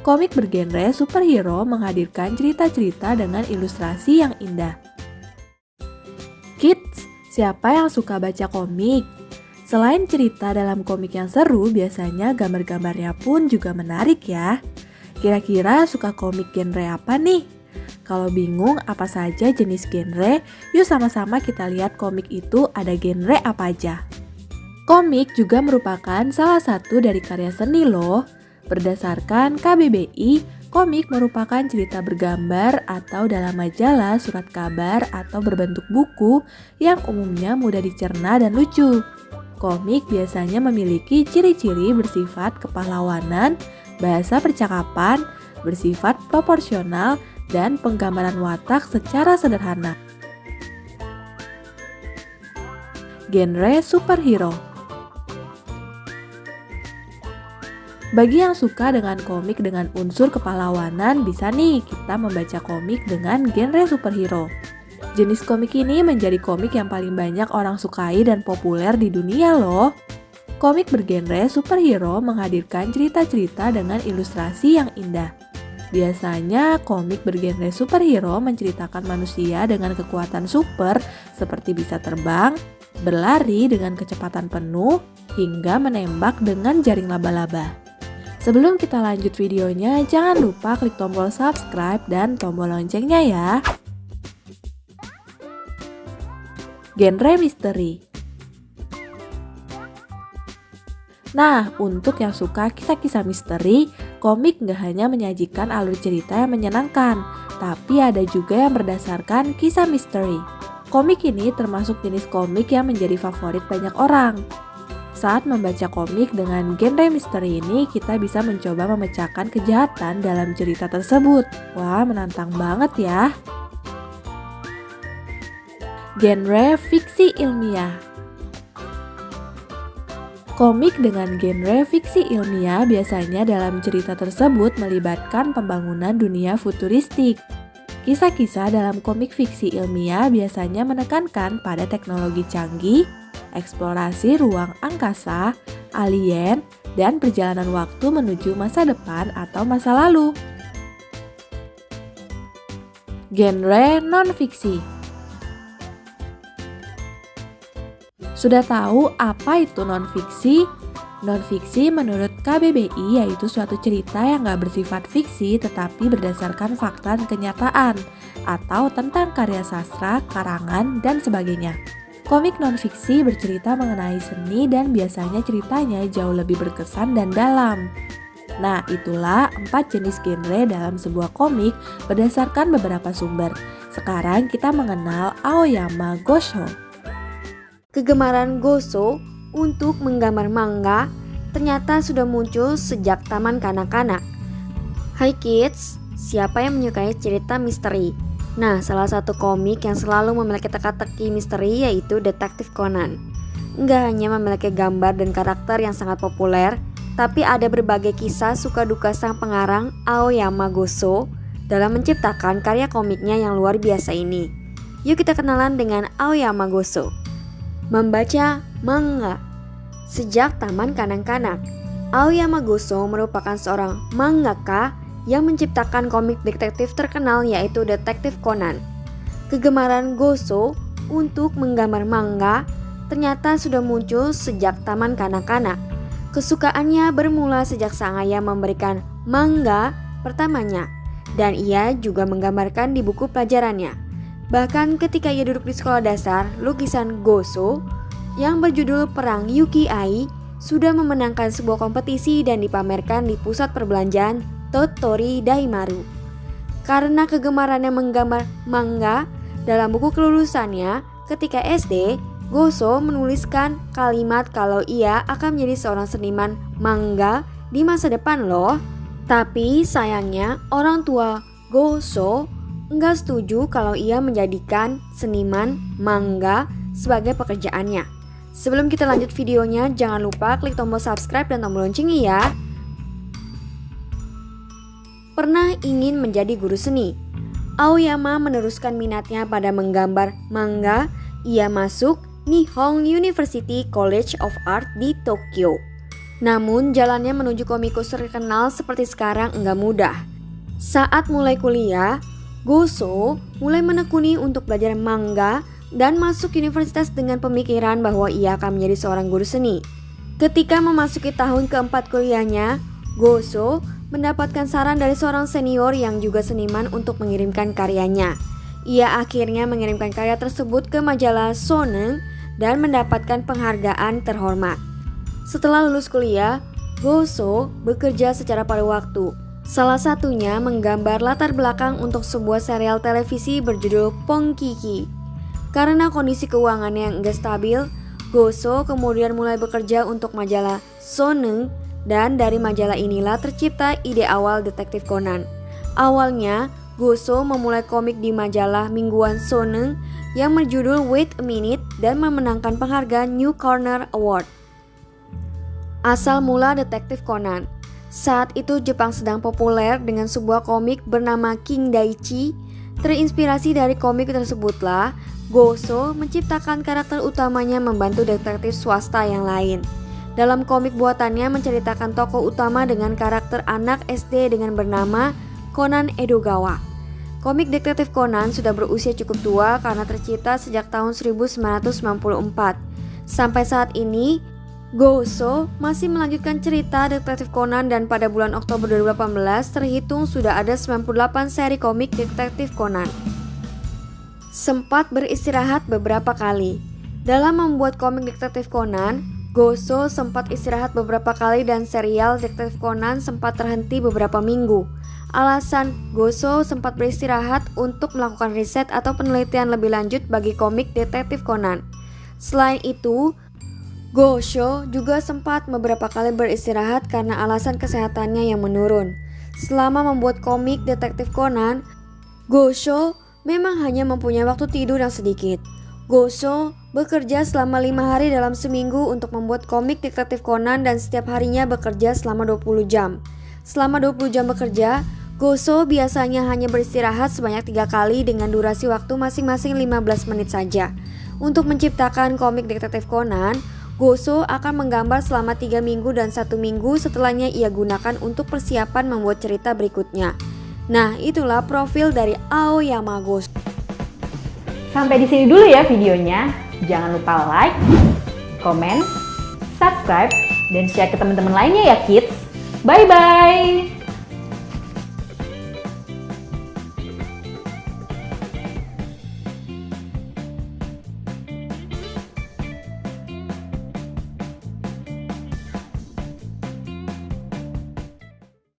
Komik bergenre superhero menghadirkan cerita-cerita dengan ilustrasi yang indah. Kids, siapa yang suka baca komik? Selain cerita dalam komik yang seru, biasanya gambar-gambarnya pun juga menarik ya. Kira-kira suka komik genre apa nih? Kalau bingung apa saja jenis genre, yuk sama-sama kita lihat komik itu ada genre apa aja. Komik juga merupakan salah satu dari karya seni loh. Berdasarkan KBBI, komik merupakan cerita bergambar atau dalam majalah, surat kabar, atau berbentuk buku yang umumnya mudah dicerna dan lucu. Komik biasanya memiliki ciri-ciri bersifat kepahlawanan, bahasa percakapan, bersifat proporsional, dan penggambaran watak secara sederhana. Genre superhero. Bagi yang suka dengan komik dengan unsur kepahlawanan, bisa nih kita membaca komik dengan genre superhero. Jenis komik ini menjadi komik yang paling banyak orang sukai dan populer di dunia loh. Komik bergenre superhero menghadirkan cerita-cerita dengan ilustrasi yang indah. Biasanya komik bergenre superhero menceritakan manusia dengan kekuatan super seperti bisa terbang, berlari dengan kecepatan penuh, hingga menembak dengan jaring laba-laba. Sebelum kita lanjut videonya, jangan lupa klik tombol subscribe dan tombol loncengnya ya. Genre misteri. Nah, untuk yang suka kisah-kisah misteri, komik nggak hanya menyajikan alur cerita yang menyenangkan, tapi ada juga yang berdasarkan kisah misteri. Komik ini termasuk jenis komik yang menjadi favorit banyak orang. Saat membaca komik dengan genre misteri ini, kita bisa mencoba memecahkan kejahatan dalam cerita tersebut. Wah, menantang banget ya. Genre fiksi ilmiah. Komik dengan genre fiksi ilmiah biasanya dalam cerita tersebut melibatkan pembangunan dunia futuristik. Kisah-kisah dalam komik fiksi ilmiah biasanya menekankan pada teknologi canggih, eksplorasi ruang angkasa, alien, dan perjalanan waktu menuju masa depan atau masa lalu. Genre non-fiksi. Sudah tahu apa itu non-fiksi? Non-fiksi menurut KBBI yaitu suatu cerita yang gak bersifat fiksi tetapi berdasarkan fakta dan kenyataan, atau tentang karya sastra, karangan, dan sebagainya. Komik non-fiksi bercerita mengenai seni dan biasanya ceritanya jauh lebih berkesan dan dalam. Nah, itulah 4 jenis genre dalam sebuah komik berdasarkan beberapa sumber. Sekarang kita mengenal Aoyama Gosho. Kegemaran Gosho untuk menggambar manga ternyata sudah muncul sejak taman kanak-kanak. Hai kids, siapa yang menyukai cerita misteri? Nah, salah satu komik yang selalu memiliki teka-teki misteri yaitu Detektif Conan. Nggak hanya memiliki gambar dan karakter yang sangat populer, tapi ada berbagai kisah suka duka sang pengarang Aoyama Gosho dalam menciptakan karya komiknya yang luar biasa ini. Yuk kita kenalan dengan Aoyama Gosho. Membaca manga. Sejak taman kanak-kanak, Aoyama Gosho merupakan seorang mangaka yang menciptakan komik detektif terkenal yaitu Detektif Conan. Kegemaran Gosho untuk menggambar manga ternyata sudah muncul sejak taman kanak-kanak. Kesukaannya bermula sejak sang ayah memberikan manga pertamanya, dan ia juga menggambarkan di buku pelajarannya. Bahkan ketika ia duduk di sekolah dasar, lukisan Gosho yang berjudul Perang Yuki-ai sudah memenangkan sebuah kompetisi dan dipamerkan di pusat perbelanjaan Tottori Daimaru. Karena kegemarannya menggambar manga, dalam buku kelulusannya ketika SD, Gosho menuliskan kalimat kalau ia akan menjadi seorang seniman manga di masa depan loh. Tapi sayangnya orang tua Gosho nggak setuju kalau ia menjadikan seniman manga sebagai pekerjaannya. Sebelum kita lanjut videonya, jangan lupa klik tombol subscribe dan tombol loncengnya ya. Pernah ingin menjadi guru seni, Aoyama meneruskan minatnya pada menggambar manga. Ia masuk Nihon University College of Art di Tokyo. Namun jalannya menuju komikus terkenal seperti sekarang enggak mudah. Saat mulai kuliah, Goso mulai menekuni untuk belajar manga dan masuk universitas dengan pemikiran bahwa ia akan menjadi seorang guru seni. Ketika memasuki tahun keempat kuliahnya, Goso mendapatkan saran dari seorang senior yang juga seniman untuk mengirimkan karyanya. Ia akhirnya mengirimkan karya tersebut ke majalah Shonen dan mendapatkan penghargaan terhormat. Setelah lulus kuliah, Goso bekerja secara paruh waktu. Salah satunya menggambar latar belakang untuk sebuah serial televisi berjudul Pongkiki. Karena kondisi keuangannya yang enggak stabil, Goso kemudian mulai bekerja untuk majalah Shonen dan dari majalah inilah tercipta ide awal Detektif Conan. Awalnya, Goso memulai komik di majalah mingguan Shonen yang berjudul Wait a Minute dan memenangkan penghargaan New Corner Award. Asal mula Detektif Conan. Saat itu Jepang sedang populer dengan sebuah komik bernama King Daichi. Terinspirasi dari komik tersebutlah, Goso menciptakan karakter utamanya membantu detektif swasta yang lain. Dalam komik buatannya menceritakan tokoh utama dengan karakter anak SD dengan bernama Conan Edogawa. Komik Detektif Conan sudah berusia cukup tua karena tercipta sejak tahun 1994. Sampai saat ini, Goso masih melanjutkan cerita Detektif Conan dan pada bulan Oktober 2018 terhitung sudah ada 98 seri komik Detektif Conan. Sempat beristirahat beberapa kali. Dalam membuat komik Detektif Conan, Goso sempat istirahat beberapa kali dan serial Detektif Conan sempat terhenti beberapa minggu. Alasan Goso sempat beristirahat untuk melakukan riset atau penelitian lebih lanjut bagi komik Detektif Conan. Selain itu, Goso juga sempat beberapa kali beristirahat karena alasan kesehatannya yang menurun. Selama membuat komik Detektif Conan, Goso memang hanya mempunyai waktu tidur yang sedikit. Goso bekerja selama 5 hari dalam seminggu untuk membuat komik Detektif Conan dan setiap harinya bekerja selama 20 jam. Selama 20 jam bekerja, Goso biasanya hanya beristirahat sebanyak 3 kali dengan durasi waktu masing-masing 15 menit saja. Untuk menciptakan komik Detektif Conan, Goso akan menggambar selama 3 minggu dan 1 minggu setelahnya ia gunakan untuk persiapan membuat cerita berikutnya. Nah, itulah profil dari Aoyama Goso. Sampai di sini dulu ya videonya. Jangan lupa like, komen, subscribe, dan share ke teman-teman lainnya ya kids. Bye-bye!